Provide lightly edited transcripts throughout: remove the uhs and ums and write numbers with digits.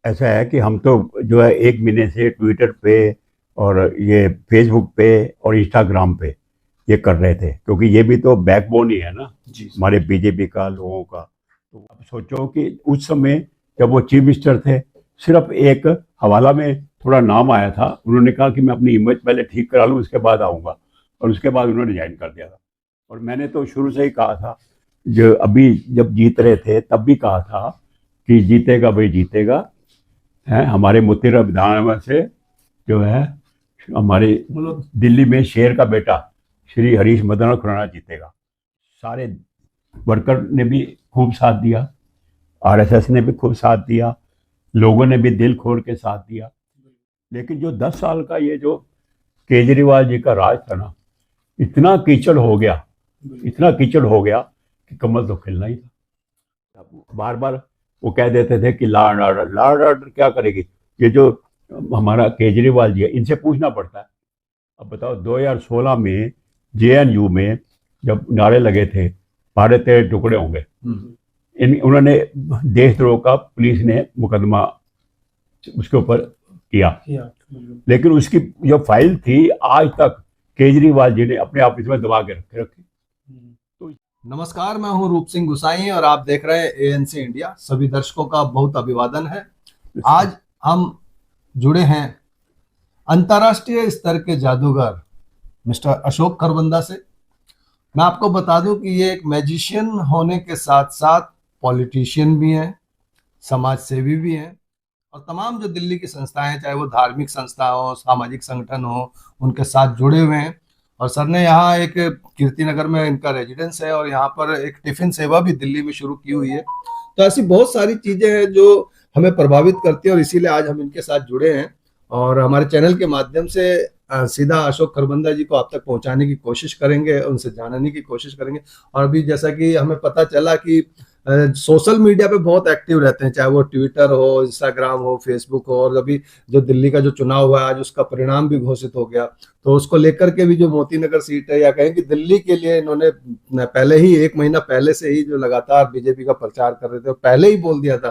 ऐसा है कि हम तो जो है एक महीने से ट्विटर पे और ये फेसबुक पे और इंस्टाग्राम पे ये कर रहे थे, क्योंकि ये भी तो बैकबोन ही है ना जी सर। हमारे बीजेपी का, लोगों का। तो अब सोचो कि उस समय जब वो चीफ मिनिस्टर थे, सिर्फ एक हवाला में थोड़ा नाम आया था, उन्होंने कहा कि मैं अपनी इमेज पहले ठीक करा लूँ, उसके बाद आऊँगा, और उसके बाद उन्होंने ज्वाइन कर दिया था। और मैंने तो शुरू से ही कहा था, जो अभी जब जीत रहे थे तब भी कहा था कि जीतेगा भाई जीतेगा, है हमारे मोतीराम विधानसभा से जो है हमारे मतलब दिल्ली में शेर का बेटा श्री हरीश मदन खुराना जीतेगा। सारे वर्कर ने भी खूब साथ दिया, आरएसएस ने भी खूब साथ दिया, लोगों ने भी दिल खोल के साथ दिया। लेकिन जो 10 साल का ये जो केजरीवाल जी का राज था ना, इतना कीचड़ हो गया, इतना कीचड़ हो गया कि कमल तो खिलना ही था। बार बार वो कह देते थे कि लॉ एंड ऑर्डर क्या करेगी ये जो हमारा केजरीवाल जी है, इनसे पूछना पड़ता है। अब बताओ 2016 में जेएनयू में जब नारे लगे थे भारत तेरे टुकड़े होंगे, इन उन्होंने देशद्रोह का पुलिस ने मुकदमा उसके ऊपर किया, लेकिन उसकी जो फाइल थी आज तक केजरीवाल जी ने अपने ऑफिस में दबा के रखे रखी। तो नमस्कार, मैं हूं रूप सिंह गुसाई और आप देख रहे हैं एएनसी इंडिया। सभी दर्शकों का बहुत अभिवादन है। आज हम जुड़े हैं अंतर्राष्ट्रीय स्तर के जादूगर मिस्टर अशोक खरबंदा से। मैं आपको बता दूं कि ये एक मैजिशियन होने के साथ साथ पॉलिटिशियन भी हैं, समाज सेवी भी हैं, और तमाम जो दिल्ली की संस्थाएं हैं, चाहे वो धार्मिक संस्था हो, सामाजिक संगठन हो, उनके साथ जुड़े हुए हैं। और सर ने यहाँ एक कीर्ति नगर में इनका रेजिडेंस है और यहाँ पर एक टिफिन सेवा भी दिल्ली में शुरू की हुई है। तो ऐसी बहुत सारी चीजें हैं जो हमें प्रभावित करती है और इसीलिए आज हम इनके साथ जुड़े हैं और हमारे चैनल के माध्यम से सीधा अशोक खरबंदा जी को आप तक पहुंचाने की कोशिश करेंगे, उनसे जानने की कोशिश करेंगे। और अभी जैसा कि हमें पता चला कि सोशल मीडिया पे बहुत एक्टिव रहते हैं, चाहे वो ट्विटर हो, इंस्टाग्राम हो, फेसबुक हो। और अभी जो दिल्ली का जो चुनाव हुआ है आज उसका परिणाम भी घोषित हो गया, तो उसको लेकर के भी जो मोती नगर सीट है या कहें कि दिल्ली के लिए इन्होंने पहले ही 1 महीना पहले से ही जो लगातार बीजेपी का प्रचार कर रहे थे और पहले ही बोल दिया था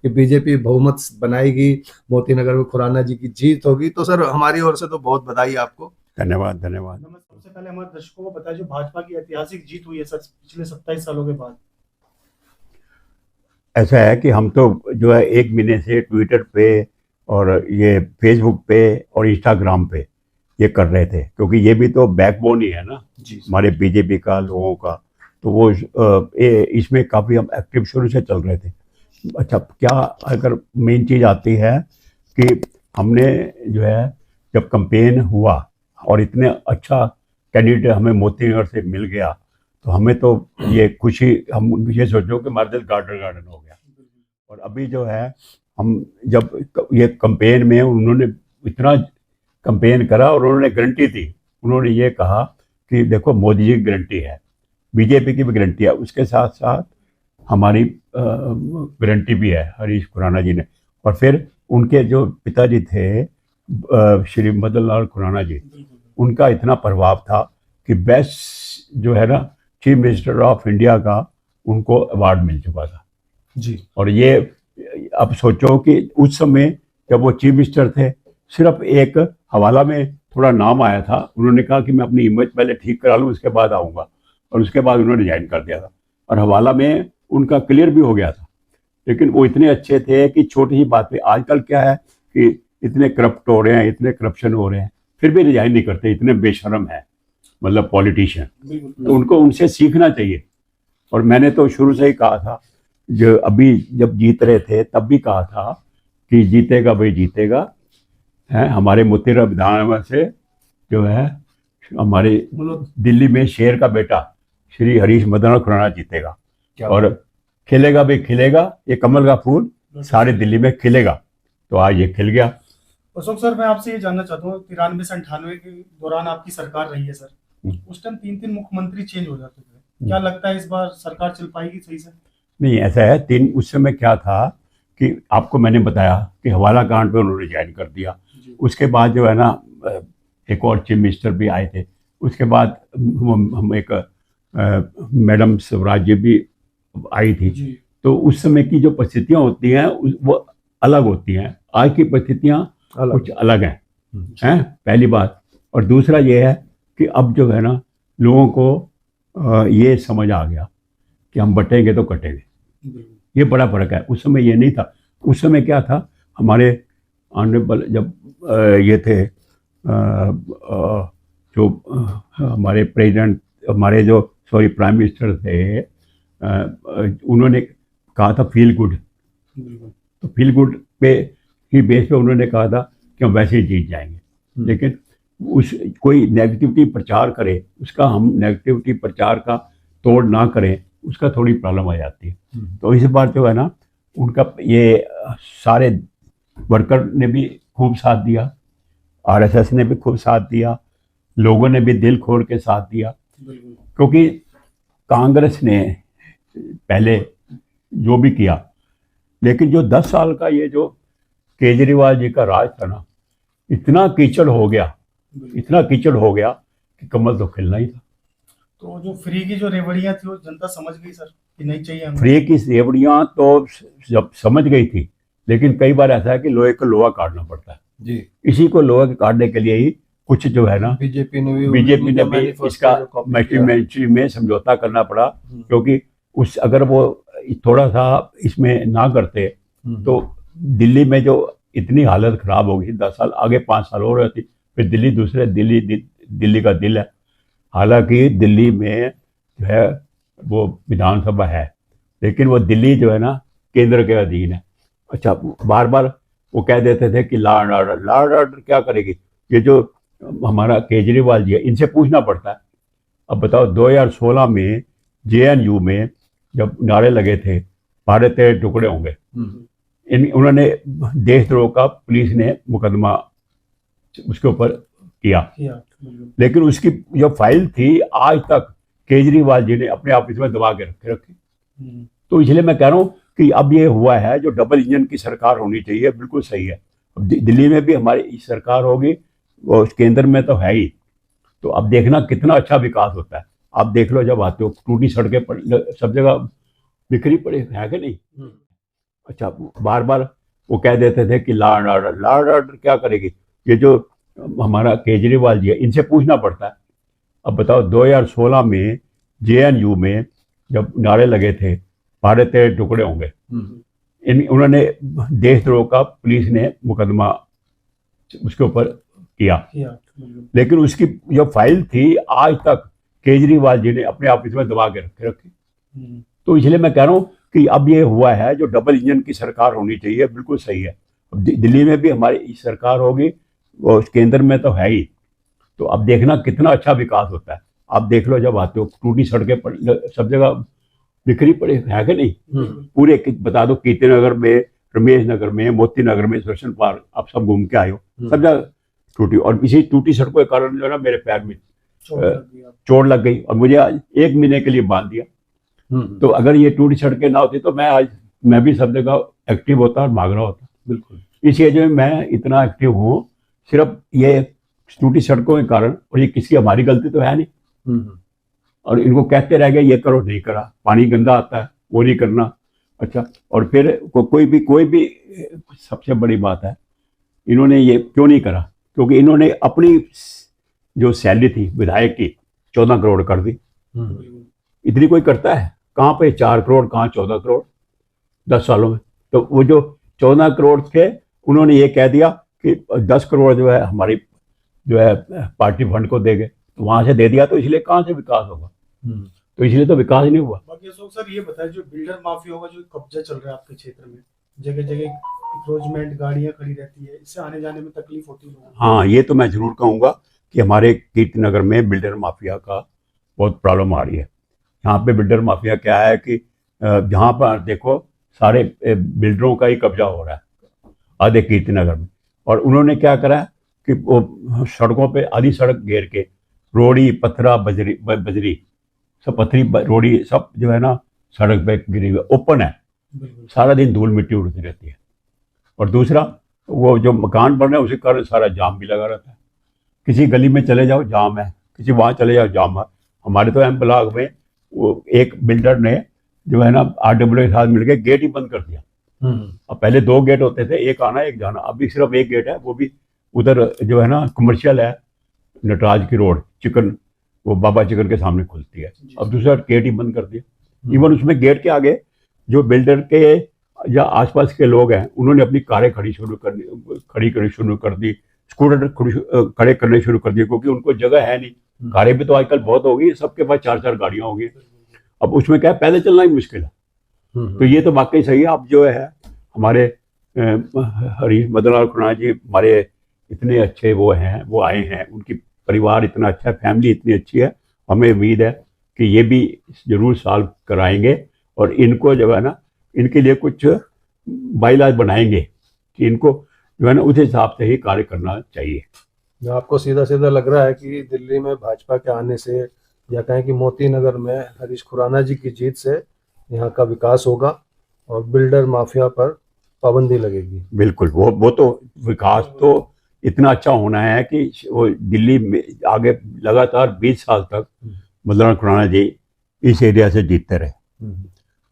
कि बीजेपी बहुमत बनाएगी, मोती नगर में खुराना जी की जीत होगी। तो सर हमारी ओर से तो बहुत बधाई आपको। धन्यवाद धन्यवाद। सबसे पहले हमारे दर्शकों को बताया जो भाजपा की ऐतिहासिक जीत हुई है सर पिछले 27 सालों के बाद। ऐसा है कि हम तो जो है एक महीने से ट्विटर पे और ये फेसबुक पे और इंस्टाग्राम पे ये कर रहे थे, क्योंकि ये भी तो बैकबोन ही है ना जी हमारे बीजेपी का, लोगों का। तो वो इसमें काफ़ी हम एक्टिव शुरू से चल रहे थे। अच्छा, क्या अगर मेन चीज़ आती है कि हमने जो है जब कैंपेन हुआ और इतने अच्छा कैंडिडेट हमें मोती नगर से मिल गया, तो हमें तो ये खुशी, हम ये सोचो कि हमारा दिल गार्डन गार्डन हो गया। और अभी जो है हम जब ये कैंपेन में उन्होंने इतना कैंपेन करा और उन्होंने गारंटी दी, उन्होंने ये कहा कि देखो मोदी जी की गारंटी है, बीजेपी की भी गारंटी है, उसके साथ साथ हमारी गारंटी भी है हरीश खुराना जी ने। और फिर उनके जो पिताजी थे श्री मदन लाल खुराना जी, उनका इतना प्रभाव था कि बेस्ट जो है ना चीफ मिनिस्टर ऑफ इंडिया का उनको अवार्ड मिल चुका था जी। और ये अब सोचो कि उस समय जब वो चीफ मिनिस्टर थे, सिर्फ एक हवाला में थोड़ा नाम आया था, उन्होंने कहा कि मैं अपनी इमेज पहले ठीक करा लूँ, उसके बाद आऊँगा, और उसके बाद उन्होंने ज्वाइन कर दिया था। और हवाला में उनका क्लियर भी हो गया था। लेकिन वो इतने अच्छे थे कि छोटी ही बात पे, आजकल क्या है कि इतने करप्ट हो रहे हैं, इतने करप्शन हो रहे हैं, फिर भी रिजाइन नहीं करते, इतने बेशरम है मतलब पॉलिटिशियन। तो उनको उनसे सीखना चाहिए। और मैंने तो शुरू से ही कहा था, जो अभी जब जीत रहे थे तब भी कहा था कि जीतेगा भाई जीतेगा, है हमारे मोतीराम विधानसभा से जो है हमारे दिल्ली में शेर का बेटा श्री हरीश मदन खुराना जीतेगा। और खिलेगा भी खिलेगा, ये कमल का फूल सारे दिल्ली में खिलेगा। तो आज ये खिल गया। अशोक सर, मैं आपसे ये जानना चाहता हूँ, 93 से 98 के दौरान आपकी सरकार रही है सर, उस टाइम 3-3 मुख्यमंत्री चेंज हो जाते थे। क्या लगता है इस बार सरकार चल पाएगी सही से? नहीं, ऐसा है, उस समय क्या था कि आपको मैंने बताया कि हवाला कांड पे उन्होंने ज्वाइन कर दिया। उसके बाद जो है ना एक और चीफ मिनिस्टर भी आए थे। उसके बाद हम एक मैडम स्वराज जी भी आई थी। तो उस समय की जो परिस्थितियाँ होती हैं वो अलग होती हैं, आज की परिस्थितियां कुछ अलग हैं, पहली बात। और दूसरा ये है कि अब जो है ना, लोगों को ये समझ आ गया कि हम बटेंगे तो कटेंगे। ये बड़ा फर्क है, उस समय ये नहीं था। उस समय क्या था, हमारे ऑनरेबल जब ये थे जो हमारे प्रेसिडेंट, हमारे जो प्राइम मिनिस्टर थे, उन्होंने कहा था फील गुड, तो फील गुड पे ही बेस पे उन्होंने कहा था कि हम वैसे ही जीत जाएंगे। लेकिन उस कोई नेगेटिविटी प्रचार करे, उसका हम नेगेटिविटी प्रचार का तोड़ ना करें, उसका थोड़ी प्रॉब्लम आ जाती है। तो इस बार जो है ना, उनका ये सारे वर्कर ने भी खूब साथ दिया, आरएसएस ने भी खूब साथ दिया, लोगों ने भी दिल खोल के साथ दिया, क्योंकि कांग्रेस ने पहले जो भी किया, लेकिन जो 10 साल का ये जो केजरीवाल जी का राज था ना, इतना कीचड़ हो गया, इतना कीचड़ हो गया कि कमल तो खिलना ही था। तो जो फ्री की जो रेवड़ियां थी वो जनता समझ गई सर कि नहीं चाहिए हमें? फ्री की रेवड़ियां तो जब समझ गई थी, लेकिन कई बार ऐसा है कि लोहे को लोहा काटना पड़ता है जी। इसी को लोहा के काटने के लिए ही कुछ जो है ना, बीजेपी ने भी इसका मैट्रिमेंट्री में समझौता करना पड़ा, क्योंकि उस अगर वो थोड़ा सा इसमें ना करते तो दिल्ली में जो इतनी हालत खराब होगी, 10 साल आगे 5 साल हो रही थी, फिर दिल्ली का दिल है। हालांकि दिल्ली में जो है वो विधानसभा है, लेकिन वो दिल्ली जो है ना केंद्र के अधीन है। अच्छा, बार बार वो कह देते थे कि लॉ एंड ऑर्डर क्या करेगी? ये जो हमारा केजरीवाल जी है, इनसे पूछना पड़ता है। अब बताओ, 2016 में JNU में जब नारे लगे थे भारत तेरे टुकड़े होंगे, उन्होंने देशद्रोह का पुलिस ने मुकदमा उसके ऊपर किया, लेकिन उसकी जो फाइल थी आज तक केजरीवाल जी ने अपने ऑफिस में दबा के रखी। तो इसलिए मैं कह रहा हूँ कि अब ये हुआ है, जो डबल इंजन की सरकार होनी चाहिए, बिल्कुल सही है। दिल्ली में भी हमारी सरकार होगी, वो केंद्र में तो है ही। तो अब देखना कितना अच्छा विकास होता है। आप देख लो, जब आते हो टूटी सड़कें सब जगह बिखरी पड़ी है कि नहीं? अच्छा, बार बार वो कह देते थे कि लॉ एंड ऑर्डर क्या करेगी? ये जो हमारा केजरीवाल जी है, इनसे पूछना पड़ता है। अब बताओ, 2016 में JNU में जब नारे लगे थे भारत तेरे टुकड़े होंगे, उन्होंने देशद्रोह का पुलिस ने मुकदमा उसके ऊपर किया, लेकिन उसकी जो फाइल थी आज तक केजरीवाल जी ने अपने ऑफिस में दबा के रखी। तो इसलिए मैं कह रहा हूँ कि अब ये हुआ है, जो डबल इंजन की सरकार होनी चाहिए, बिल्कुल सही है। दिल्ली में भी हमारी सरकार होगी, वो केंद्र में तो है ही। तो अब देखना कितना अच्छा विकास होता है। आप देख लो, जब आते हो टूटी सड़कें सब जगह बिखरी पड़ी है कि नहीं? पूरे बता दो, कीर्तिनगर में, रमेश नगर में, मोती नगर में, सुदर्शन पार्क, आप सब घूम के आए हो, सब जगह टूटी। और इसी टूटी सड़कों के कारण जो है ना, मेरे पैर में चोट लग गई और मुझे आज 1 महीने के लिए बांध दिया। तो अगर ये टूटी सड़कें ना होती तो मैं भी सब जगह एक्टिव होता और भाग रहा होता। बिल्कुल, इस एज में मैं इतना एक्टिव हूँ सिर्फ ये टूटी सड़कों के कारण। और ये किसी हमारी गलती तो है नहीं। और इनको कहते रह गए ये करो, नहीं करा, पानी गंदा आता है, वो नहीं करना। अच्छा, और फिर कोई भी सबसे बड़ी बात है, इन्होंने ये क्यों नहीं करा? क्योंकि इन्होंने अपनी जो सैलरी थी विधायक की 14 करोड़ कर दी। इतनी कोई करता है? कहाँ पे 4 करोड़, कहाँ 14 करोड़ 10 सालों में। तो वो जो 14 करोड़ थे, उन्होंने ये कह दिया कि 10 करोड़ जो है हमारी जो है पार्टी फंड को देंगे, तो वहां से दे दिया। तो इसलिए कहाँ से विकास होगा? तो इसलिए तो विकास ही नहीं हुआ। बाकी अशोक सर ये बताएं, जो बिल्डर माफिया होगा, जो कब्जा चल रहा है आपके क्षेत्र में, जगह जगह इंक्रोचमेंट, गाड़ियां खड़ी रहती है, इससे आने जाने में तकलीफ होती है? हाँ, ये तो मैं जरूर कहूँगा कि हमारे कीर्तिनगर में बिल्डर माफिया का बहुत प्रॉब्लम आ रही है। यहाँ पे बिल्डर माफिया क्या है कि जहाँ पर देखो सारे बिल्डरों का ही कब्जा हो रहा है आधे कीर्तिनगर में। और उन्होंने क्या करा है कि वो सड़कों पे आधी सड़क घेर के रोड़ी, पत्थरा, बजरी सब, पत्थरी रोड़ी सब जो है ना सड़क पे गिरी हुई ओपन है, सारा दिन धूल मिट्टी उड़ती रहती है। और दूसरा, वो जो मकान बन रहे हैं उसके कारण सारा जाम भी लगा रहता है। किसी गली में चले जाओ जाम है, किसी वहाँ चले जाओ जाम है। हमारे तो एम ब्लॉक में वो एक बिल्डर ने जो है ना RWA के साथ मिलकर गेट ही बंद कर दिया। अब पहले 2 गेट होते थे, एक आना एक जाना, अभी सिर्फ एक गेट है, वो भी उधर जो है ना कमर्शियल है, नटराज की रोड, चिकन, वो बाबा चिकन के सामने खुलती है। अब दूसरा गेट ही बंद कर दिया। इवन उसमें गेट के आगे जो बिल्डर के या आसपास के लोग हैं, उन्होंने अपनी कारें खड़ी करनी शुरू कर दी, स्कूटर खड़े करने शुरू कर दिए, क्योंकि उनको जगह है नहीं। कारें भी तो आजकल बहुत हो गई, सबके पास 4-4 गाड़ियां हो गई। अब उसमें क्या है, पैदल चलना ही मुश्किल है। तो ये तो वाकई सही है। अब जो है हमारे हरीश मदन लाल खुराना जी हमारे इतने अच्छे वो हैं, वो आए हैं, उनकी परिवार इतना अच्छा है, फैमिली इतनी अच्छी है, हमें उम्मीद है कि ये भी जरूर सॉल्व कराएंगे और इनको जो है ना, इनके लिए कुछ बाईलाज बनाएंगे कि इनको जो है ना उस हिसाब से ही कार्य करना चाहिए। आपको सीधा सीधा लग रहा है कि दिल्ली में भाजपा के आने से, या कहें कि मोती नगर में हरीश खुराना जी की जीत से यहाँ का विकास होगा और बिल्डर माफिया पर पाबंदी लगेगी? बिल्कुल, वो तो विकास तो इतना अच्छा होना है कि वो दिल्ली में आगे लगातार 20 साल तक मदन लाल खुराना जी इस एरिया से जीतते रहे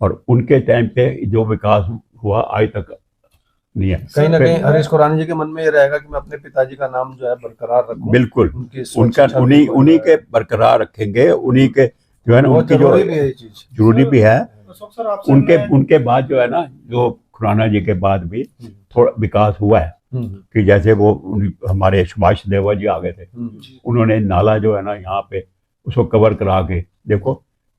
और उनके टाइम पे जो विकास हुआ आज तक नहीं है। कहीं ना कहीं हरीश खुराना जी के मन में ये रहेगा कि मैं अपने पिताजी का नाम जो है बरकरार रखूं। बिल्कुल, उनका उन्हीं के बरकरार रखेंगे, उन्हीं के जो है ना, उनकी जो जरूरी भी है, ये चीज जरूरी भी है। सर आपसे उनके बाद जो है ना, जो खुराना जी के बाद भी थोड़ा विकास हुआ है कि जैसे वो हमारे सुभाष देवा जी आ गए थे, उन्होंने नाला जो है ना यहाँ पे उसको कवर करा के देखो,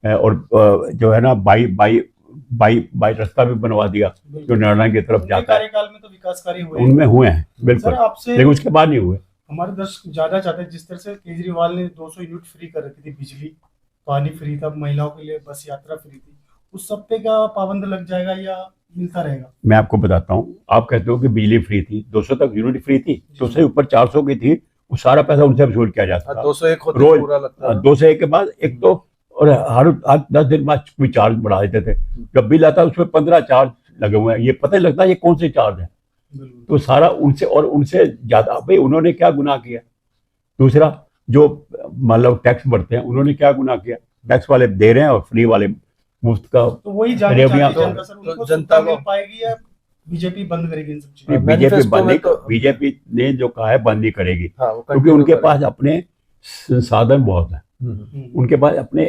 और जो है ना बाई रास्ता भी बनवा दिया जो निर्णय की तरफ जाता है। कार्यकाल में तो विकास कार्य हुए, उनमें हुए हैं बिल्कुल, सर आपसे लेकिन उसके बाद नहीं हुए। हमारे दर्शक ज्यादा चाहते हैं, जिस तरह से केजरीवाल ने 200 यूनिट फ्री कर रखी थी, बिजली, पानी फ्री था, महिलाओं के लिए बस यात्रा फ्री थी, उस सब पे क्या पाबंद लग जाएगा या मिलता रहेगा? मैं आपको बताता हूँ, आप कहते हो कि बिजली फ्री थी, 200 तक यूनिट फ्री थी, 200 से ऊपर 400 की थी, वो सारा पैसा उनसे वसूल किया जाता था। 201 होते रोज पूरा लगता है। 201 के बाद एक तो, और हर 10 दिन बाद कोई चार्ज बढ़ा देते थे, जब बिल आता उसमें 15 चार्ज लगे हुए हैं, ये पता ही लगता है ये कौन से चार्ज है। तो सारा उनसे, और उनसे ज्यादा भाई उन्होंने क्या गुनाह किया। दूसरा जो मतलब टैक्स बढ़ते हैं, उन्होंने क्या गुनाह किया, टैक्स वाले दे रहे हैं और फ्री वाले मुफ्त का। तो वही जानना चाहते हैं जनता, सर उनको जनता मिल पाएगी या बीजेपी बंद करेगी इन सब चीजों? बीजेपी ने जो कहा है बंद नहीं करेगी, हाँ, क्योंकि उनके पास अपने संसाधन बहुत है, उनके पास अपने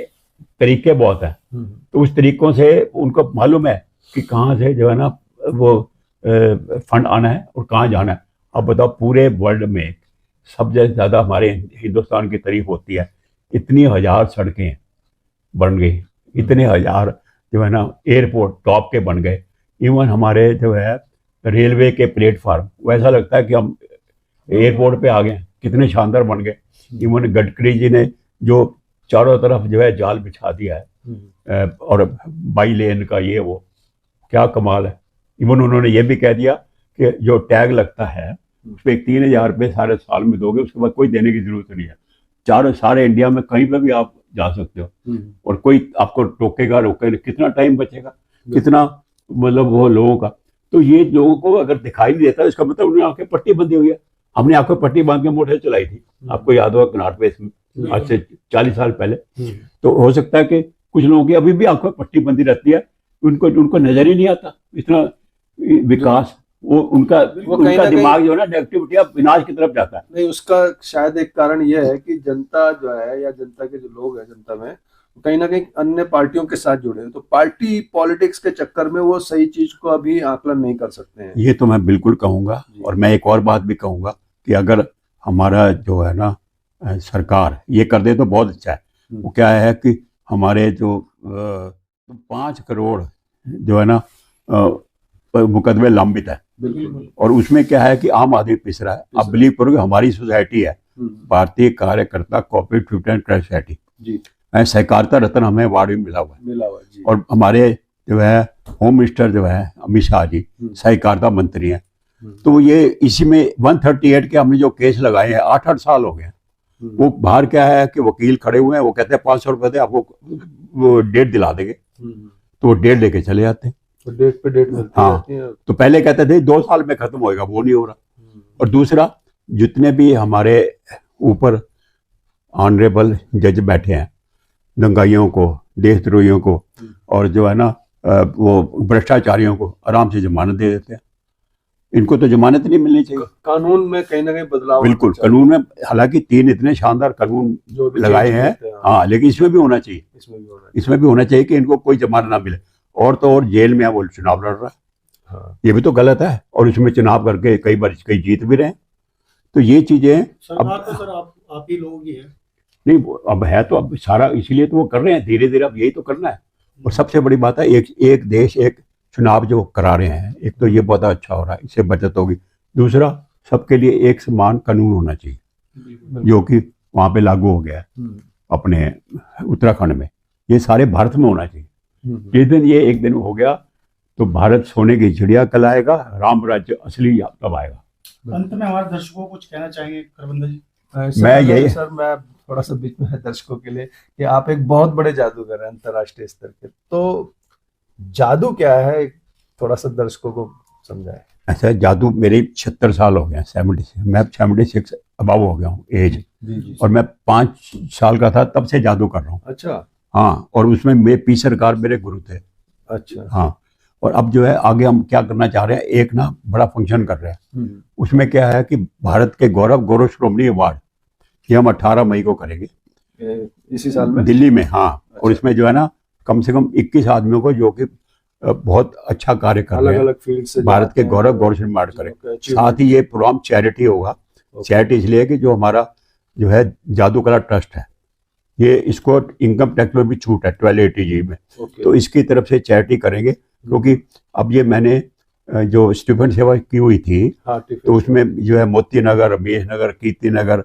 तरीके बहुत है। तो उस तरीकों से उनको मालूम है कि कहाँ से जो है ना वो फंड आना है और कहाँ जाना है। अब बताओ, पूरे वर्ल्ड में सबसे ज्यादा हमारे हिंदुस्तान की तारीफ होती है, इतनी हजार सड़कें बन गई, इतने हजार जो है ना एयरपोर्ट टॉप के बन गए, इवन हमारे जो है रेलवे के प्लेटफार्म, वैसा लगता है कि हम एयरपोर्ट पे आ गए, कितने शानदार बन गए। इवन गडकरी जी ने जो चारों तरफ जो है जाल बिछा दिया है, और बाई लेन का ये वो, क्या कमाल है। इवन उन्होंने ये भी कह दिया कि जो टैग लगता है उस पर 3,000 रुपये सारे साल में दोगे, उसके बाद कोई देने की जरूरत नहीं है। सारे इंडिया में कहीं पर भी आप जा सकते हो और कोई आपको रोकेगा कितना टाइम बचेगा, कितना मतलब वो लोगों का। तो ये लोगों को अगर दिखाई नहीं देता, इसका मतलब उन्हें आंखें पट्टी बंधी हुई है। हमने आंखें पट्टी बांध के मोटर चलाई थी, आपको याद होगा कनाट पे, इसमें आज से 40 साल पहले। तो हो सकता है कि कुछ लोगों की अभी भी आंखों में पट्टी बंधी रहती है, उनको नजर ही नहीं आता इतना विकास। वो उनका दिमाग जो है ना नेगेटिविटी विनाश की तरफ जाता है। नहीं, उसका शायद एक कारण यह है कि जनता जो है, या जनता के जो लोग हैं जनता में, कहीं ना कहीं अन्य पार्टियों के साथ जुड़े हैं, तो पार्टी पॉलिटिक्स के चक्कर में वो सही चीज को अभी आकलन नहीं कर सकते हैं। ये तो मैं बिल्कुल कहूंगा, और मैं एक और बात भी कहूंगा कि अगर हमारा जो है ना सरकार ये कर दे तो बहुत अच्छा है। वो क्या है कि हमारे जो 5 करोड़ जो है ना मुकदमे लंबित है, और उसमें क्या है कि आम आदमी पिस रहा है। आप बिलीव करोगे, हमारी सोसाइटी है भारतीय कार्यकर्ता कोऑपरेटिव एंड क्रेडिट सोसाइटी जी, सहकारिता रत्न हमें अवार्ड भी मिला हुआ है। और हमारे जो है होम मिनिस्टर जो है अमित शाह जी सहकारिता मंत्री हैं। तो ये इसी में 138 के हमने जो केस लगाए हैं, 8-8 साल हो गए। वो बाहर क्या है कि वकील खड़े हुए हैं, वो कहते हैं 500 रुपये दे, आपको वो डेट दिला देंगे, तो वो डेट लेके चले जाते हैं। तो डेट पे डेट मिलती है। तो पहले कहते थे 2 साल में खत्म होएगा, वो नहीं हो रहा। और दूसरा, जितने भी हमारे ऊपर ऑनरेबल जज बैठे हैं, दंगाइयों को, देशद्रोहियों को, और जो है ना वो भ्रष्टाचारियों को आराम से जमानत दे देते हैं। इनको तो जमानत नहीं मिलनी चाहिए। कानून में कहीं ना कहीं बदलाव बिल्कुल, होना चाहिए। कानून में हालांकि 3 इतने शानदार कानून जो भी लगाए change हैं, करते हैं, हाँ, लेकिन इसमें भी होना चाहिए। इसमें भी होना इसमें भी होना चाहिए कि इनको कोई जमानत ना मिले। और तो और जेल में वो चुनाव लड़ रहा है, चाहिए। हाँ। ये भी तो गलत है। और इसमें चुनाव करके कई बार कई जीत भी रहे हैं। तो ये चीजें सरकार तो सर आप ही लोग ही है। नहीं, अब है तो अब सारा इसीलिए तो वो कर रहे हैं धीरे धीरे, अब यही तो करना है। और सबसे बड़ी बात है एक देश एक चुनाव जो करा रहे हैं, एक तो ये बहुत अच्छा हो रहा है, इससे बचत होगी। दूसरा, सबके लिए एक समान कानून होना चाहिए, जो कि वहाँ पे लागू हो गया है अपने उत्तराखंड में। ये सारे भारत में होना चाहिए। जिस दिन ये एक दिन हो गया तो भारत सोने की चिड़िया कहलाएगा, राम राज्य असली तब आएगा। अंत में हमारे दर्शकों को कुछ कहना चाहेंगे खरबंदा जी? मैं यही- सर, मैं थोड़ा सा बीच में दर्शकों के लिए कि आप एक बहुत बड़े जादूगर हैं अंतर्राष्ट्रीय स्तर के, तो जादू क्या है थोड़ा सा दर्शकों को समझाएं। ऐसा जादू, मेरे 76 साल हो गए हैं, 76, मैं 76 अबाव हो गया हूँ एज। जी जी। और मैं 5 साल का था तब से जादू कर रहा हूँ। अच्छा हाँ, और उसमें मेरे पी सरकार मेरे गुरु थे। अच्छा। हाँ, और अब जो है आगे हम क्या करना चाह रहे हैं, एक ना बड़ा फंक्शन कर रहे हैं। उसमें क्या है कि भारत के गौरव श्रोमणी अवार्ड, ये हम 18 मई को करेंगे इसी साल में दिल्ली में। हाँ, अच्छा। और इसमें जो है ना कम से कम 21 आदमियों को जो कि बहुत अच्छा कार्य कर रहे अलग हैं, अलग फील्ड से भारत के जाते हैं, गौरव श्रोमणी अवार्ड करें। जो कि साथ ही ये प्रोग्राम चैरिटी होगा। चैरिटी इसलिए कि जो हमारा जो है जादू कला ट्रस्ट है, ये इसको इनकम टैक्स में भी छूट है 1280G में, ओके। तो इसकी तरफ से चैरिटी करेंगे। क्योंकि अब ये मैंने जो स्टीफन सेवा की हुई थी, हाँ, टिफिन। तो उसमें जो है Moti Nagar, Ramesh Nagar, Kirti Nagar,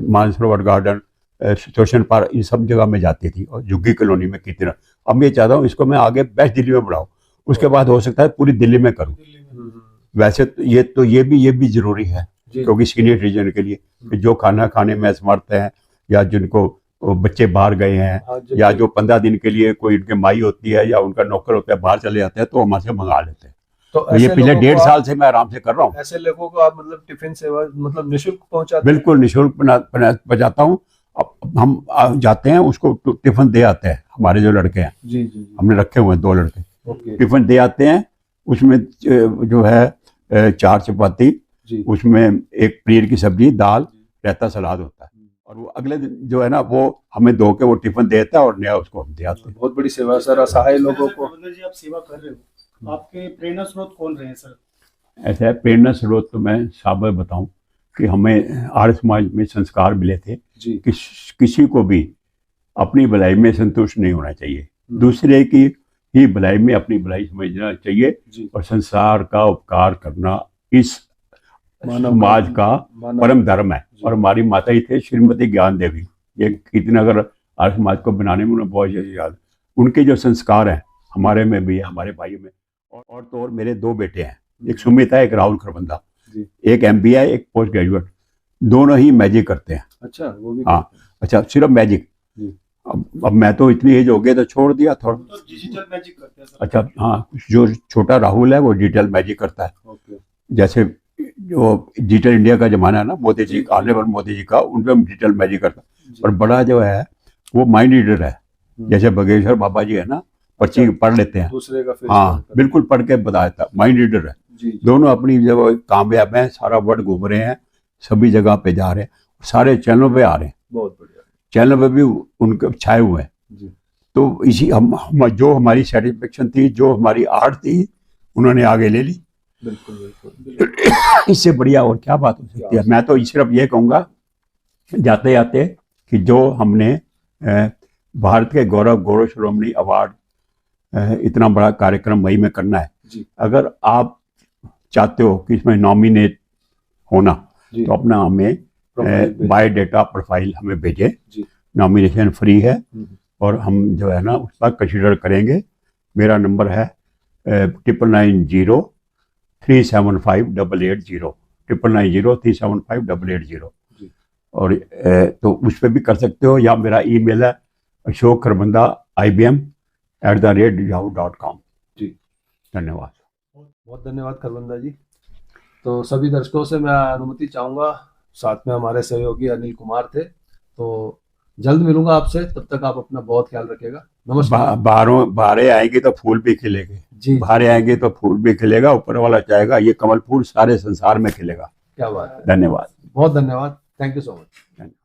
Mansarovar garden, station park, इन सब जगह में जाती थी, और झुग्गी कॉलोनी में कीर्ति नगर। अब मैं चाहता हूँ इसको मैं आगे बेस्ट दिल्ली में बढ़ाऊँ, उसके बाद हो सकता है पूरी दिल्ली में करूँ। वैसे तो ये भी जरूरी है, जी। क्योंकि सीनियर सिटीजन के लिए कि जो खाना खाने में असमर्थ हैं, या जिनको बच्चे बाहर गए हैं, हाँ, या जो 15 दिन के लिए कोई उनके माई होती है या उनका नौकर होता है, बाहर चले जाते हैं, तो हमसे मंगा लेते हैं। तो तो ये ऐसे पिछले लोगों 1.5 को साल से मैं आराम से कर रहा हूँ। ऐसे लोगों को आप मतलब टिफिन सेवा मतलब निःशुल्क पहुंचाते हैं? बिल्कुल निःशुल्क पहुंचाता हूँ। अब हम जाते हैं, उसको टिफिन दे आते हैं। हमारे जो लड़के हैं, जी जी जी। हमने रखे हुए हैं 2 लड़के, ओके। टिफिन दे आते हैं। उसमें जो है 4 चपाती, जी। उसमें एक पनीर की सब्जी, दाल, रायता, सलाद होता है। और वो अगले दिन जो है ना वो हमें धो के वो टिफिन देता है और नया उसको हम दे आते हैं। बहुत बड़ी सेवा सर, असहाय लोगों को। खरबंदा जी आप सेवा कर रहे हो, आपके प्रेरणा स्रोत कौन रहे हैं सर? ऐसा है, प्रेरणा स्रोत तो मैं साबर बताऊं कि हमें आर्य समाज में संस्कार मिले थे जी। कि किसी को भी अपनी भलाई में संतुष्ट नहीं होना चाहिए, दूसरे की ही भलाई में अपनी भलाई समझना चाहिए, जी। और संसार का उपकार करना इस मानव समाज का मानव- परम धर्म है। जी। और हमारी माता ही थे श्रीमती ज्ञान देवी, ये कितने अगर आर्य समाज को बनाने में उन्हें बहुत याद, उनके जो संस्कार हैं हमारे में भी है, हमारे भाइयों में। और तो और मेरे 2 बेटे हैं, एक सुमित है, एक राहुल खरबंदा, जी। एक MBA, एक पोस्ट ग्रेजुएट, दोनों ही मैजिक करते हैं। अच्छा, वो भी हाँ, अच्छा, सिर्फ मैजिक। जी। अब मैं तो इतनी एज हो गई तो छोड़ दिया थोड़ा। तो डिजिटल मैजिक करते हैं सर। अच्छा, हाँ, जो छोटा राहुल है वो डिजिटल मैजिक करता है। ओके। जैसे जो डिजिटल इंडिया का जमाना है ना, मोदी जी, आने वाले मोदी जी का, उनपे हम डिजिटल मैजिक करता है। जी। और बड़ा जो है वो माइंड रीडर है, जैसे बगेश्वर बाबा जी है ना, पर्ची पढ़ लेते हैं। दूसरे का फेस हाँ, बिल्कुल पढ़ के बताया था, माइंड रीडर है। जी जी। दोनों अपनी जगह कामयाब हैं, सारा वर्ल्ड घूम रहे हैं, सभी जगह पे जा रहे हैं, सारे चैनलों पे आ रहे हैं, बहुत बढ़िया। चैनल पे भी उनके छाए हुए हैं। जी। तो इसी हम जो हमारी सेटिस्फेक्शन थी, जो हमारी आर्ट थी, उन्होंने आगे ले ली। बिल्कुल बिल्कुल। इससे बढ़िया और क्या बात हो सकती है। मैं तो सिर्फ ये कहूँगा जाते जाते कि जो हमने भारत के गौरव श्रोमणी अवार्ड इतना बड़ा कार्यक्रम मई में करना है, जी। अगर आप चाहते हो कि इसमें नॉमिनेट होना, जी। तो अपना हमें प्रोफाइल भेजें। बायोडाटा प्रोफाइल हमें भेजें। जी। नॉमिनेशन फ्री है, और हम जो है ना उस पर कंसिडर करेंगे। मेरा नंबर है 9990375880, 9990375880। जी। और तो उस पर भी कर सकते हो, या मेरा ईमेल है ashokkharbanda@yahoo.com। जी। धन्यवाद। बहुत धन्यवाद खरबंदा जी। तो सभी दर्शकों से मैं अनुमति चाहूँगा, साथ में हमारे सहयोगी अनिल कुमार थे, तो जल्द मिलूंगा आपसे, तब तक आप अपना बहुत ख्याल रखिएगा। नमस्कार। बाहर आएंगे तो फूल भी खिलेंगे, जी, बाहर आएंगे तो फूल भी खिलेगा, ऊपर वाला चाहेगा ये कमल फूल सारे संसार में खिलेगा। क्या बात है, धन्यवाद। बहुत धन्यवाद, थैंक यू सो मच।